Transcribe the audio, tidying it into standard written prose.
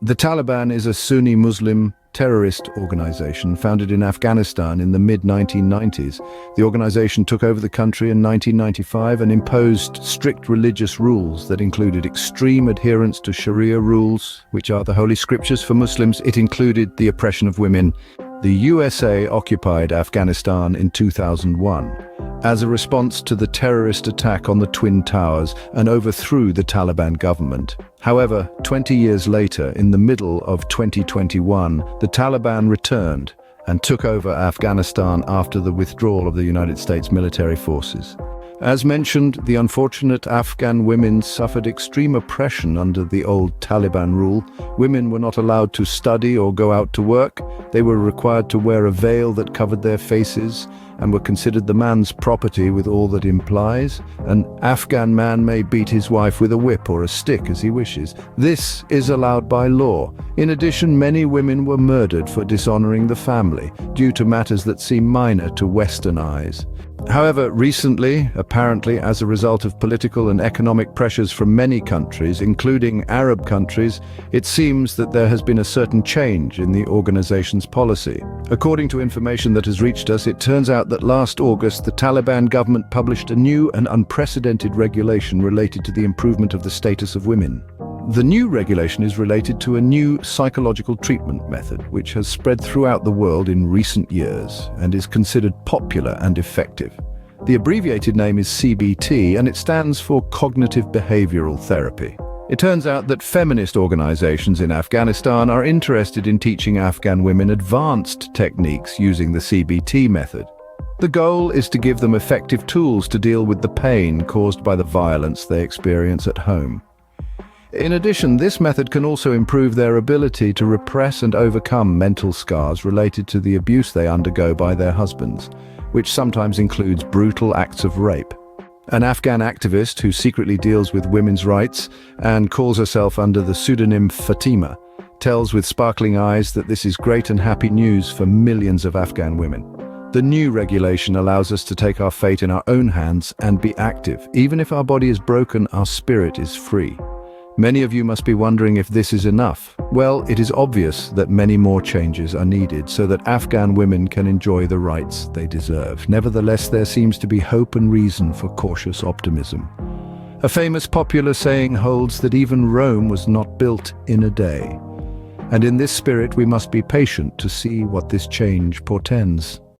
The Taliban is a Sunni Muslim terrorist organization founded in Afghanistan in the mid-1990s. The organization took over the country in 1995 and imposed strict religious rules that included extreme adherence to Sharia rules, which are the holy scriptures for Muslims. It included the oppression of women. The USA occupied Afghanistan in 2001 as a response to the terrorist attack on the Twin Towers and overthrew the Taliban government. However, 20 years later, in the middle of 2021, the Taliban returned and took over Afghanistan after the withdrawal of the United States military forces. As mentioned, the unfortunate Afghan women suffered extreme oppression under the old Taliban rule. Women were not allowed to study or go out to work. They were required to wear a veil that covered their faces and were considered the man's property with all that implies. An Afghan man may beat his wife with a whip or a stick as he wishes. This is allowed by law. In addition, many women were murdered for dishonoring the family due to matters that seem minor to Western eyes. However, recently, apparently as a result of political and economic pressures from many countries, including Arab countries, it seems that there has been a certain change in the organization's policy. According to information that has reached us, it turns out that last August, the Taliban government published a new and unprecedented regulation related to the improvement of the status of women. The new regulation is related to a new psychological treatment method which has spread throughout the world in recent years and is considered popular and effective. The abbreviated name is CBT, and it stands for Cognitive Behavioral Therapy. It turns out that feminist organizations in Afghanistan are interested in teaching Afghan women advanced techniques using the CBT method. The goal is to give them effective tools to deal with the pain caused by the violence they experience at home. In addition, this method can also improve their ability to repress and overcome mental scars related to the abuse they undergo by their husbands, which sometimes includes brutal acts of rape. An Afghan activist who secretly deals with women's rights and calls herself under the pseudonym Fatima tells with sparkling eyes that this is great and happy news for millions of Afghan women. The new regulation allows us to take our fate in our own hands and be active. Even if our body is broken, our spirit is free. Many of you must be wondering if this is enough. Well, it is obvious that many more changes are needed so that Afghan women can enjoy the rights they deserve. Nevertheless, there seems to be hope and reason for cautious optimism. A famous popular saying holds that even Rome was not built in a day. And in this spirit, we must be patient to see what this change portends.